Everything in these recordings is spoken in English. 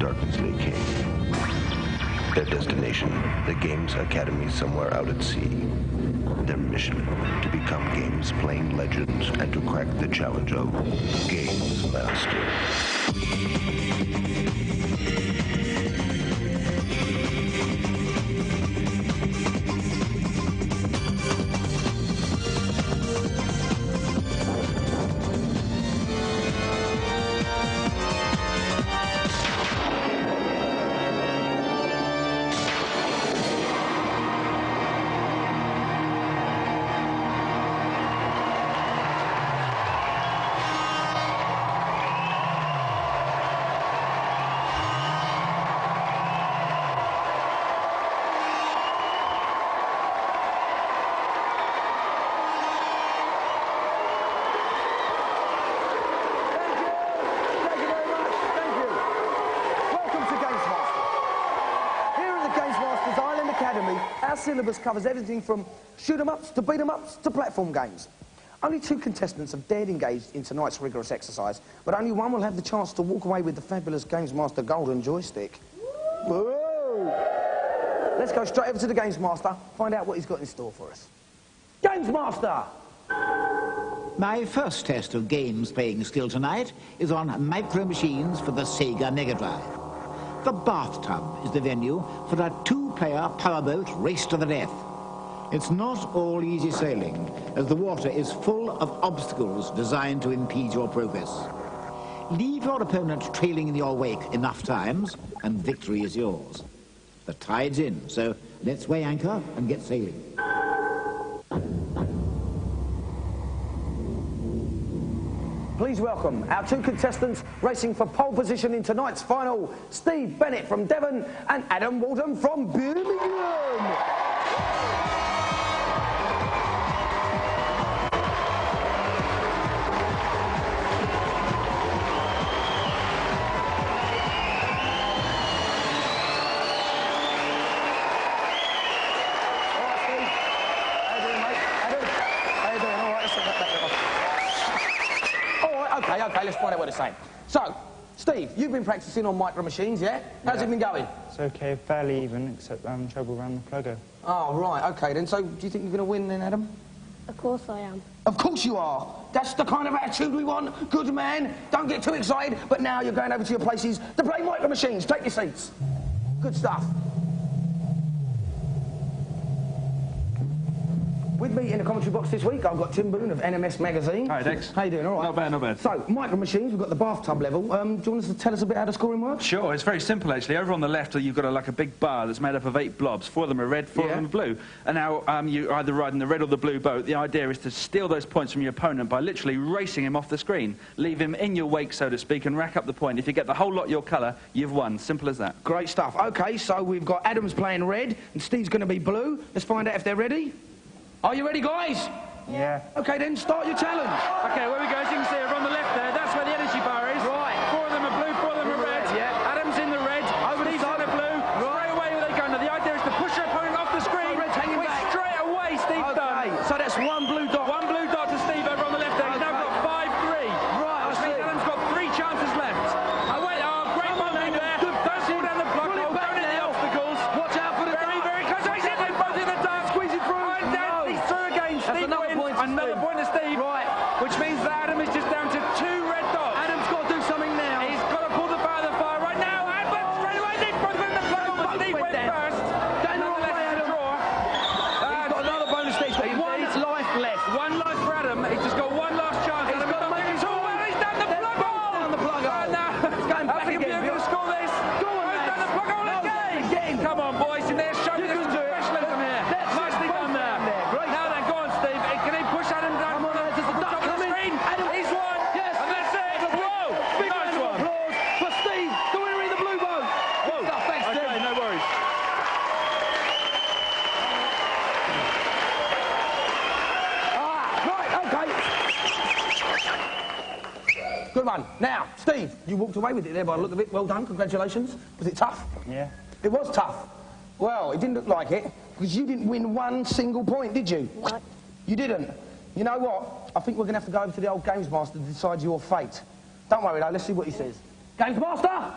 darkness lay king. Their destination, the Games Academy somewhere out at sea. Their mission, to become games playing legends and to crack the challenge of Gamesmaster. Our syllabus covers everything from shoot-em-ups to beat-em-ups to platform games. Only 2 contestants have dared engage in tonight's rigorous exercise, but only one will have the chance to walk away with the fabulous Gamesmaster golden joystick. Whoa! Let's go straight over to the Gamesmaster, find out what he's got in store for us. Gamesmaster! My first test of games playing skill tonight is on micro machines for the Sega Mega Drive. The bathtub is the venue for a 2-player powerboat race to the death. It's not all easy sailing, as the water is full of obstacles designed to impede your progress. Leave your opponent trailing in your wake enough times, and victory is yours. The tide's in, so let's weigh anchor and get sailing. Please welcome our 2 contestants racing for pole position in tonight's final, Steve Bennett from Devon and Adam Walton from Birmingham. Okay, let's find out what they're saying. So, Steve, you've been practicing on micro machines, yeah? How's it been going? It's okay, fairly even, except trouble around the plugger. Oh, right, okay then. So, do you think you're going to win then, Adam? Of course I am. Of course you are. That's the kind of attitude we want. Good man. Don't get too excited. But now you're going over to your places to play micro machines. Take your seats. Good stuff. With me in the commentary box this week, I've got Tim Boone of NMS Magazine. Hi, Dex. How you doing? All right? Not bad, not bad. So, micro machines, we've got the bathtub level. Do you want us to tell us a bit how the scoring works? Sure, it's very simple, actually. Over on the left, you've got like a big bar that's made up of 8 blobs. 4 of them are red, 4 of them are blue. And now you're either riding the red or the blue boat. The idea is to steal those points from your opponent by literally racing him off the screen. Leave him in your wake, so to speak, and rack up the point. If you get the whole lot your colour, you've won. Simple as that. Great stuff. OK, so we've got Adam's playing red, and Steve's going to be blue. Let's find out if they're ready. Are you ready, guys? Yeah. OK, then, start your challenge. OK, where we go, as you can see, over on the left there, that's where the energy bar is. Right. 4 of them are blue, 4 of them are red. Yeah. Adam's in the red, Steve's in the blue. Straight away where they go. Now, the idea is to push your opponent off the screen. Red's hanging back. Straight away, Steve's done. So that's 1 blue dot. 1 blue dot to Steve over on the left there. He's now got 5-3. Right, Which means Adam's got 3 chances left. Oh, wait, great one there. Don't fall down the block. Don't hit the obstacles. Watch out for the Very, very close. Oh, he's hit them both in the dark. Squeeze it through. And down. He's through again. That's Steve another wins. point to Another Steve. point to Steve. Right. Which means that Adam is just down to 2 red dots. Adam's got to do something now. He's got to pull the bar of the fire right now. But straight away, Steve both in the plug on, but Steve went first. Nonetheless, it's a draw. He's got another bonus stage. 1 life left. 1 life for Adam. He's just got 1 last chance. He's got to make it. Oh, well, he's down the plug hole. Down the plug hole. It's going back again. You're going to score this. Go on, He's down the plug hole again. Come on, boys. In there, show me the professionalism here. Nicely done there. Now then, go on, Steve. Can he push Adam down? Come on, Adam, there's a duck Top of the coming. screen. Adam. He's won. Yes. And that's it. Whoa. Big round Nice of one. applause for Steve, the winner in the blue boat. Good stuff. Thanks, Steve. Okay, no worries. Right, OK. Good one. Now, Steve, you walked away with it there by the look of it. Well done. Congratulations. Was it tough? Yeah. It was tough. Well, it didn't look like it, because you didn't win 1 single point, did you? No. You didn't. You know what? I think we're going to have to go over to the old Gamesmaster to decide your fate. Don't worry, though. Let's see what he says. Gamesmaster!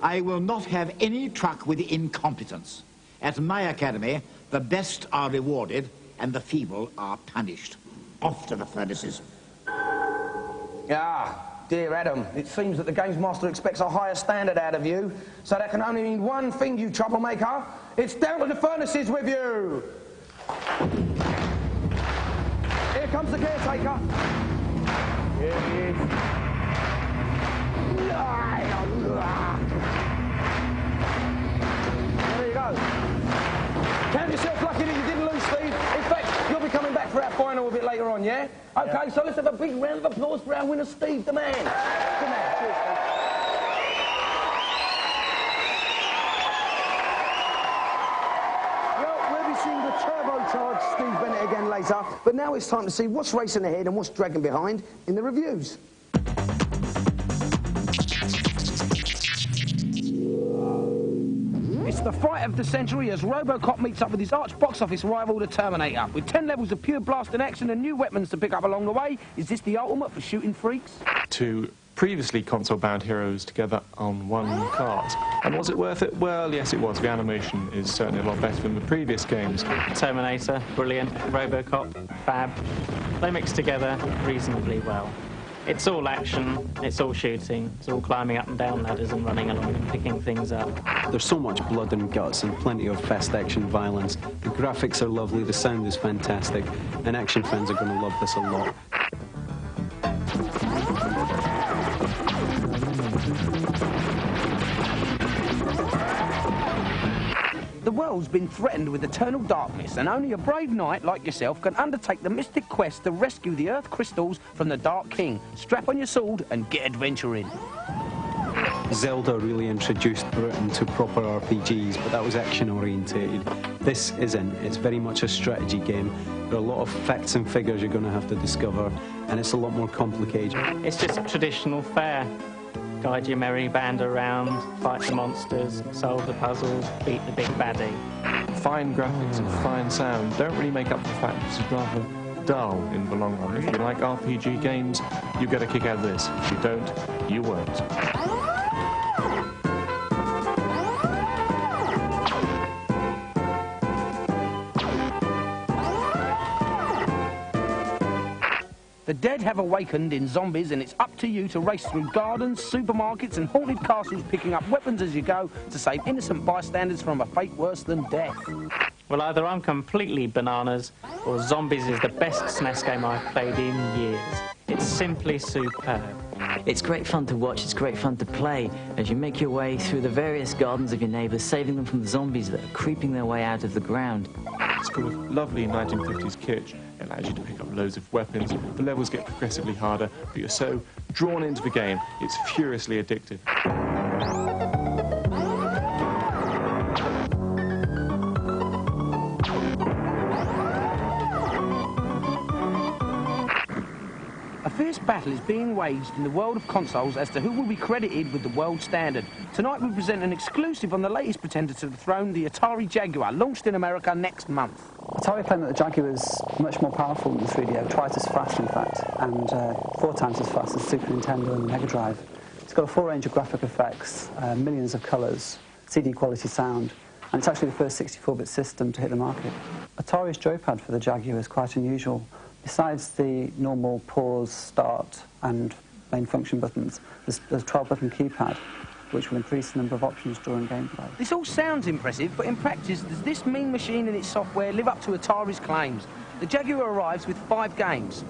I will not have any truck with incompetence. At my academy, the best are rewarded and the feeble are punished. Off to the furnaces. Ah, dear Adam, it seems that the Gamesmaster expects a higher standard out of you, so that can only mean one thing, you troublemaker. It's down to the furnaces with you! Here comes the caretaker. Here he is. There you go. Count yourself lucky that you didn't lose, Steve. In fact, you'll be coming back for our final a bit later on, yeah? Okay, so let's have a big round of applause for our winner, Steve, the man. Good man. Cheers, Steve. Well, we'll be seeing the turbocharged Steve Bennett again later, but now it's time to see what's racing ahead and what's dragging behind in the reviews. It's the fight of the century as RoboCop meets up with his arch box office rival, the Terminator. With 10 levels of pure blasting action and new weapons to pick up along the way, is this the ultimate for shooting freaks? Two previously console-bound heroes together on one cart. And was it worth it? Well, yes, it was. The animation is certainly a lot better than the previous games. Terminator, brilliant. RoboCop, fab. They mix together reasonably well. It's all action, it's all shooting, it's all climbing up and down ladders and running along and picking things up. There's so much blood and guts and plenty of fast action violence. The graphics are lovely, the sound is fantastic, and action fans are going to love this a lot. The world's been threatened with eternal darkness, and only a brave knight like yourself can undertake the mystic quest to rescue the Earth crystals from the Dark King. Strap on your sword and get adventuring. Zelda really introduced Britain to proper RPGs, but that was action-orientated. This isn't. It's very much a strategy game. There are a lot of facts and figures you're going to have to discover, and it's a lot more complicated. It's just traditional fare. Guide your merry band around, fight the monsters, solve the puzzles, beat the big baddie. Fine graphics and fine sound don't really make up for the fact that this is rather dull in the long run. If you like RPG games, you get a kick out of this. If you don't, you won't. The dead have awakened in zombies, and it's up to you to race through gardens, supermarkets and haunted castles, picking up weapons as you go to save innocent bystanders from a fate worse than death. Well, either I'm completely bananas, or Zombies is the best SNES game I've played in years. It's simply superb. It's great fun to watch, it's great fun to play as you make your way through the various gardens of your neighbours, saving them from the zombies that are creeping their way out of the ground. It's full of lovely 1950s kitsch. It allows you to pick up loads of weapons. The levels get progressively harder, but you're so drawn into the game, it's furiously addictive. A fierce battle is being waged in the world of consoles as to who will be credited with the world standard. Tonight we present an exclusive on the latest pretender to the throne, the Atari Jaguar, launched in America next month. Atari claimed that the Jaguar is much more powerful than the 3DO, twice as fast in fact, and 4 times as fast as Super Nintendo and the Mega Drive. It's got a full range of graphic effects, millions of colours, CD quality sound, and it's actually the first 64-bit system to hit the market. Atari's joypad for the Jaguar is quite unusual. Besides the normal pause, start and main function buttons, there's a 12-button keypad, which will increase the number of options during gameplay. This all sounds impressive, but in practice, does this mean machine and its software live up to Atari's claims? The Jaguar arrives with 5 games.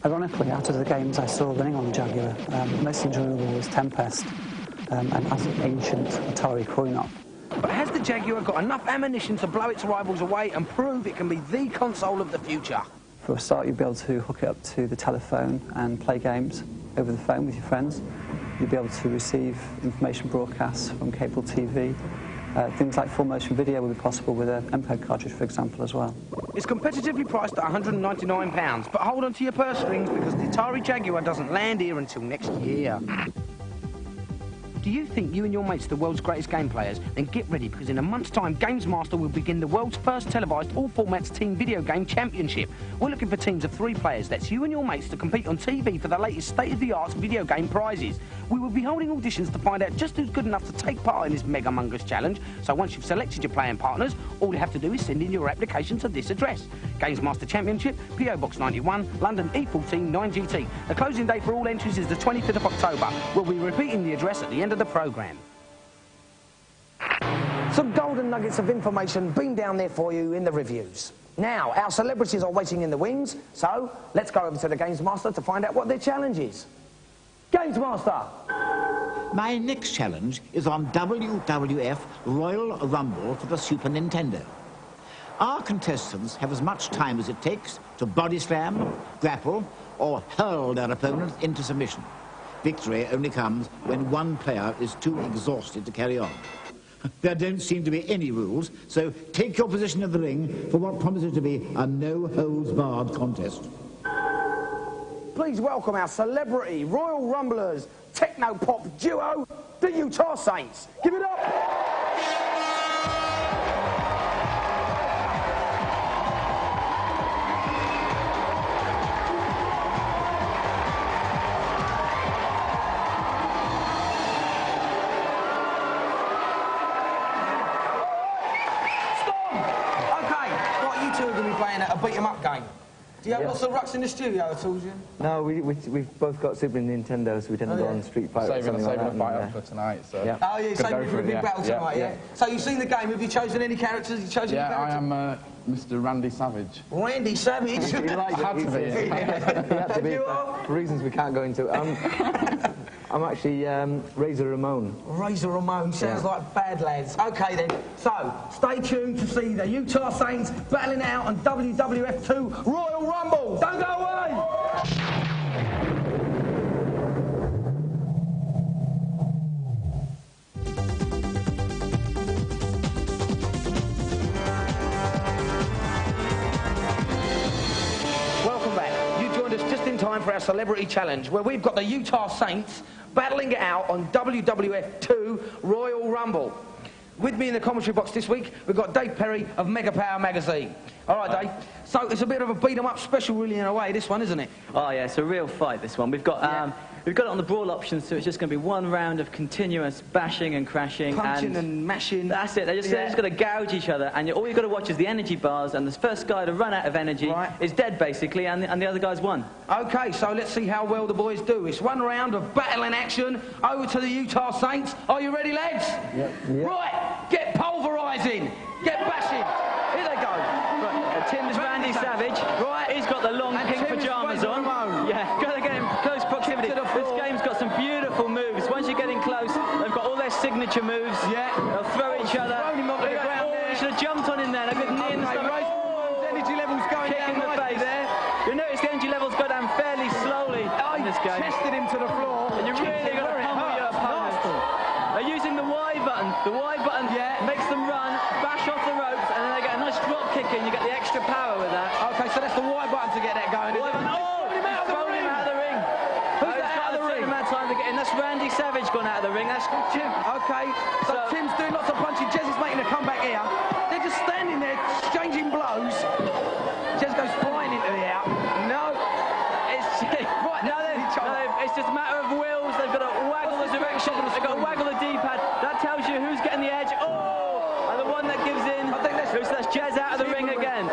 Ironically, out of the games I saw running on the Jaguar, most enjoyable was Tempest and as an ancient Atari coin-op. But has the Jaguar got enough ammunition to blow its rivals away and prove it can be the console of the future? For a start, you'll be able to hook it up to the telephone and play games over the phone with your friends. You'll be able to receive information broadcasts from cable TV. Things like full motion video will be possible with an MPEG cartridge, for example, as well. It's competitively priced at £199, but hold on to your purse strings because the Atari Jaguar doesn't land here until next year. Do you think you and your mates are the world's greatest game players? Then get ready, because in a month's time, Gamesmaster will begin the world's first televised all-formats team video game championship. We're looking for teams of 3 players. That's you and your mates to compete on TV for the latest state-of-the-art video game prizes. We will be holding auditions to find out just who's good enough to take part in this Mega Mungus challenge. So once you've selected your playing partners, all you have to do is send in your application to this address. Gamesmaster Championship, PO Box 91, London E14 9GT. The closing date for all entries is the 25th of October. We'll be repeating the address at the end of the programme. Some golden nuggets of information beamed down there for you in the reviews. Now, our celebrities are waiting in the wings, so let's go over to the Gamesmaster to find out what their challenge is. Gamesmaster! My next challenge is on WWF Royal Rumble for the Super Nintendo. Our contestants have as much time as it takes to body slam, grapple, or hurl their opponent into submission. Victory only comes when one player is too exhausted to carry on. There don't seem to be any rules, so take your position in the ring for what promises to be a no-holds-barred contest. Please welcome our celebrity Royal Rumblers techno-pop duo, the Utah Saints. Give it up! A beat 'em up game. Do you have lots of rucks in the studio at all, Jim? No, we've both got Super Nintendo, so we tend to go on Street Fighter or something like that. Saving a fight up for tonight, so... Yeah. Oh, yeah, saving for a big battle tonight, yeah? So you've seen the game, have you chosen any characters? Have you chosen any characters? I am Mr. Randy Savage. Randy Savage? He had to be, for reasons we can't go into. I'm actually Razor Ramon. Razor Ramon sounds like bad lads. Okay then, so stay tuned to see the Utah Saints battling out on WWF 2 Royal Rumble. Don't go away! Welcome back. You joined us just in time for our celebrity challenge, where we've got the Utah Saints battling it out on WWF 2 Royal Rumble. With me in the commentary box this week, we've got Dave Perry of Mega Power Magazine. All right, Dave. So it's a bit of a beat-em-up special, really, in a way, this one, isn't it? Oh, yeah, it's a real fight, this one. We've got we've got it on the brawl option, so it's just going to be one round of continuous bashing and crashing. Punching and mashing. That's it. They're just going to gouge each other, and all you've got to watch is the energy bars, and the first guy to run out of energy is dead, basically, and the other guy's won. OK, so let's see how well the boys do. It's one round of battle in action. Over to the Utah Saints. Are you ready, lads? Yep. Right, get pulverising. Get bashing. Here they go. Right, Tim's Randy Savage. Right. He's got the long And pink Tim is pyjamas Razor on. Ramon. Yeah, got to get him close proximity. This game's got some beautiful moves. Once you're getting close, they've got all their signature moves. Yeah. They'll throw each other. Thrown him onto the ground there. He should have jumped on him there. Like a knee in the stomach. Energy levels going Kick down in the face. there. You notice the energy levels go down fairly slowly in this game. Tested him to the floor. And you really got to pummel your opponent. They're using the Y button. The Y button makes them run, bash off the ropes, and then they get a nice drop kick in. You get the extra power with that. OK, so that's the Y button to get that going. Y button. Oh, he's thrown him out of the ring. Who's that out of the ring? Amount of time to get in. That's Randy Savage gone out of the ring. That's Tim. OK, so Tim's doing lots of punching. Jez is making a comeback here. They're just standing there, exchanging blows. Jez goes flying into the air. No, it's just a matter of wills. They've got to waggle the direction. They've got to waggle the D-pad. That tells you who's getting the edge. Oh, and the one that gives in. I think that's Jez out of the ring again.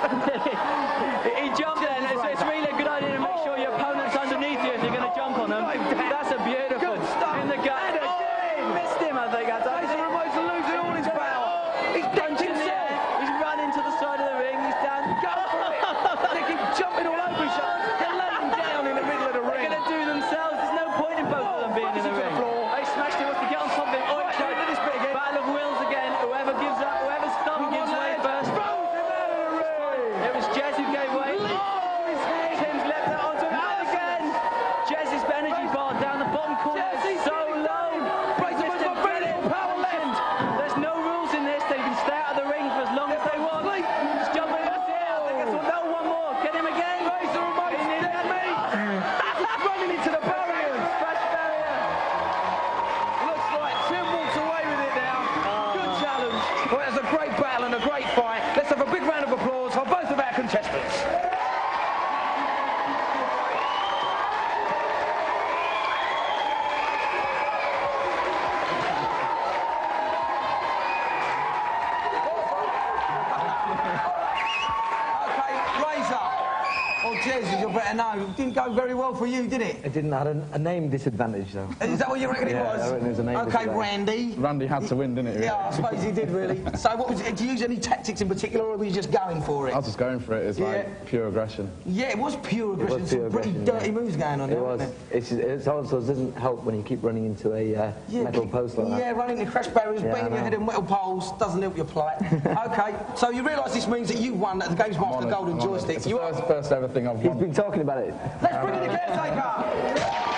He jumped in. It's really a good idea to make sure your opponent's underneath you if you're going to jump on them. That's a beautiful in the gut. He missed him, I think. Razor Ramon's losing all his power. He's punching the air. He's running to the side of the ring. He's down. Go for it. They keep jumping all over each other. They're laying down in the middle of the ring. They're going to do themselves. There's no point in both of them being in the ring. They smashed him. Wants to get on top of him. Battle of wills again. Whoever gives up, whoever's thumb gives way first. It was Jez who gave way. Tim's left that onto him. And again. Jez's energy bar down the bottom corner is so low. There's no rules in this. They can stay out of the ring for as long as they want. Just jump in the field. No, one more. Get him again. Razor Ramon's running into the barriers. Crash barrier. says, you're better know. It didn't go very well for you, did it? It didn't have a name disadvantage, though. Is that what you reckon it was? I reckon it was a name OK, disadvantage. Randy. Randy had to win, didn't he? Yeah, I suppose he did, really. So what was it? Did you use any tactics in particular, or were you just going for it? I was just going for it. It's like pure aggression. Yeah, it was pure aggression. It was pure Some pretty aggression, dirty moves going on It there, was. wasn't it? It also doesn't help when you keep running into a metal post like that. Yeah, running into crash barriers, banging your head on metal poles doesn't help your plight. OK, so you realise this means that you won at the Gamesmaster Golden Joystick. It's the first ever thing I've won. He's been talking about it. Let's bring in the caretaker!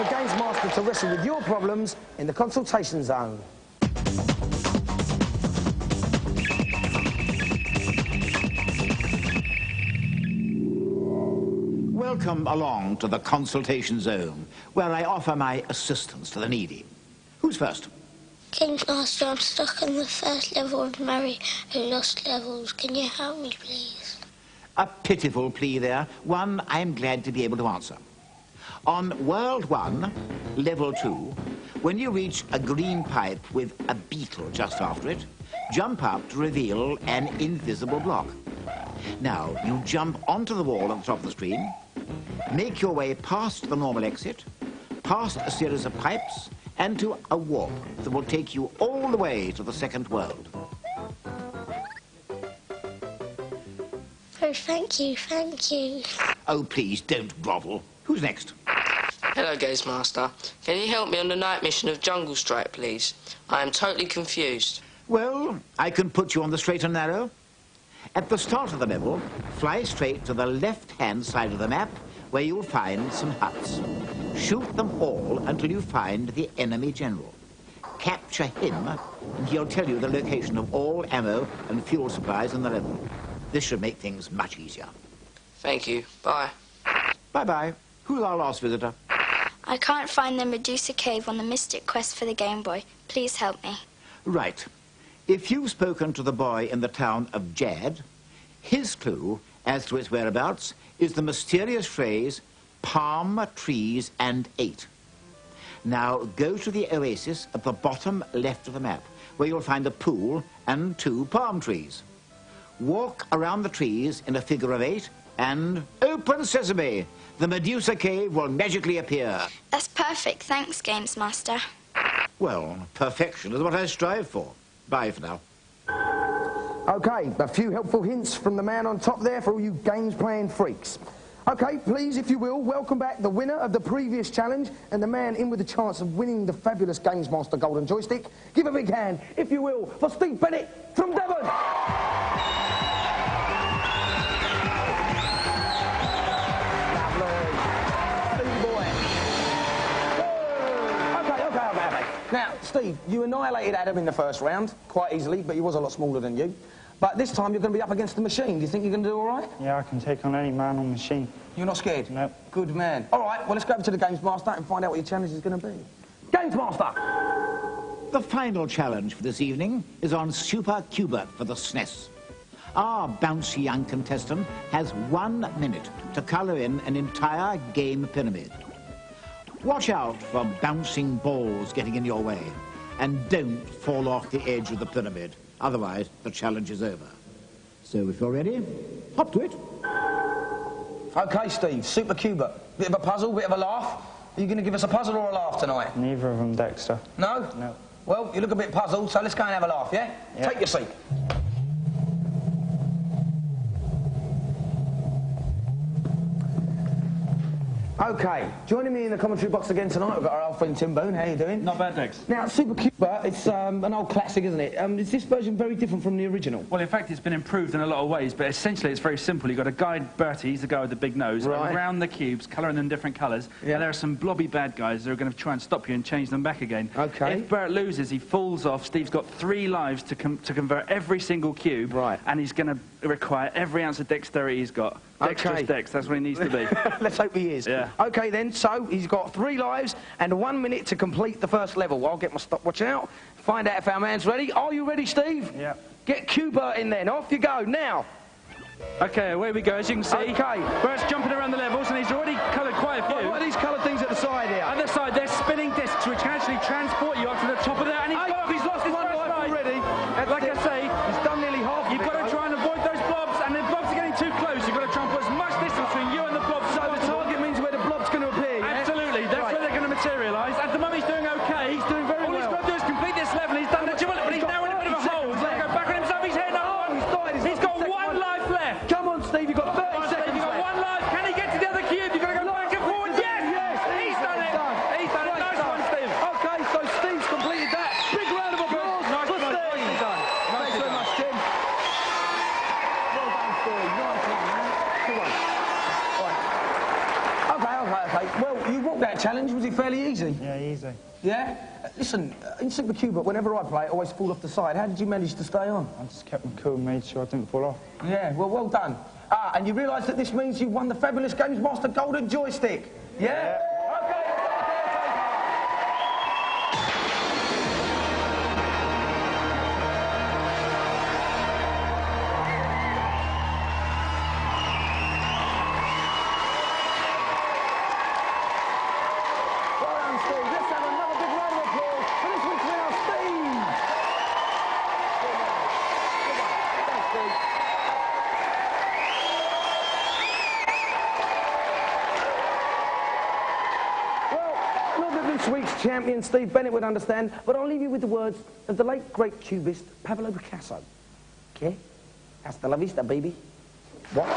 Gamesmaster to wrestle with your problems in the consultation zone. Welcome along to the consultation zone, where I offer my assistance to the needy. Who's first? Gamesmaster, I'm stuck in the first level of Mary Who Lost Levels. Can you help me, please? A pitiful plea there, one I'm glad to be able to answer. On World 1, Level 2, when you reach a green pipe with a beetle just after it, jump up to reveal an invisible block. Now, you jump onto the wall at the top of the screen, make your way past the normal exit, past a series of pipes, and to a warp that will take you all the way to the second world. Oh, thank you, thank you. Oh, please, don't grovel. Who's next? Hello, Gamesmaster. Can you help me on the night mission of Jungle Strike, please? I am totally confused. Well, I can put you on the straight and narrow. At the start of the level, fly straight to the left-hand side of the map, where you'll find some huts. Shoot them all until you find the enemy general. Capture him, and he'll tell you the location of all ammo and fuel supplies in the level. This should make things much easier. Thank you. Bye. Bye-bye. Who's our last visitor? I can't find the Medusa Cave on the Mystic Quest for the Game Boy. Please help me. Right. If you've spoken to the boy in the town of Jad, his clue as to its whereabouts is the mysterious phrase, palm, trees, and 8. Now, go to the oasis at the bottom left of the map, where you'll find a pool and 2 palm trees. Walk around the trees in a figure of 8, and open sesame! The Medusa Cave will magically appear. That's perfect. Thanks, Gamesmaster. Well, perfection is what I strive for. Bye for now. OK, a few helpful hints from the man on top there for all you games-playing freaks. OK, please, if you will, welcome back the winner of the previous challenge and the man in with the chance of winning the fabulous Gamesmaster Golden Joystick. Give a big hand, if you will, for Steve Bennett from Devon. Now, Steve, you annihilated Adam in the first round, quite easily, but he was a lot smaller than you. But this time you're going to be up against the machine. Do you think you're going to do all right? Yeah, I can take on any man or machine. You're not scared? No. Good man. All right, well, let's go over to the Gamesmaster and find out what your challenge is going to be. Gamesmaster! The final challenge for this evening is on Super Cubert for the SNES. Our bouncy young contestant has 1 minute to colour in an entire game pyramid. Watch out for bouncing balls getting in your way, and don't fall off the edge of the pyramid. Otherwise, the challenge is over. So if you're ready, hop to it. OK, Steve, Super Cubert. Bit of a puzzle, bit of a laugh. Are you going to give us a puzzle or a laugh tonight? Neither of them, Dexter. No? No. Well, you look a bit puzzled, so let's go and have a laugh, yeah? Take your seat. OK, joining me in the commentary box again tonight, we've got our old friend Tim Boone. How you doing? Not bad, Dex. Now, Super Cubert, it's an old classic, isn't it? Is this version very different from the original? Well, in fact, it's been improved in a lot of ways, but essentially it's very simple. You've got a guy, Bertie, he's the guy with the big nose, around the cubes, colouring them different colours, and there are some blobby bad guys that are going to try and stop you and change them back again. OK. If Bert loses, he falls off. Steve's got 3 lives to convert every single cube, and he's going to require every ounce of dexterity he's got. Dexterous Dex, that's what he needs to be. Let's hope he is. Yeah. OK, then, so he's got 3 lives and 1 minute to complete the first level. I'll get my stopwatch out, find out if our man's ready. Are you ready, Steve? Yeah. Get Q-Bert in then. Off you go, now. OK, away we go, as you can see. OK. Bert's jumping around the levels, and he's already coloured quite a few. What are these coloured things at the side here? At the side, they're spinning discs, which can actually transport you up to the top of there. And he's lost his first life already. Like I say, he's done nearly half of it. You've got to try and avoid those blobs, and the blobs are getting too close. You've got to try and put as much distance between you and the blobs. So the target means where the blob's going to appear, yeah? Absolutely, that's where they're going to materialise. At the moment, he's doing OK. He's doing very well. All he's got to do is complete this level. He's done the jibble, but he's now in a bit of a hole. He's got to go back on himself. He's hitting up one. He's got 1 life left. Come on, Steve, you've got 30 seconds You've got 1 life. Can he get to the other cube? You've got to go back and forward. Yes! He's done it. He's done it. Nice one, Steve. OK, so Steve's completed that. Big round of applause for Steve. Thanks very much, Tim. Well done, Steve. Nice one, man. Good one. OK. Well, you walked that challenge. Was it fairly easy? Yeah, easy. Yeah? Listen, in Super Cuba, whenever I play, I always fall off the side. How did you manage to stay on? I just kept my cool and made sure I didn't fall off. Yeah, well done. And you realise that this means you won the fabulous Gamesmaster Golden Joystick? Yeah? This week's champion, Steve Bennett, would understand, but I'll leave you with the words of the late, great cubist, Pablo Picasso. Okay? Hasta la vista, baby. What?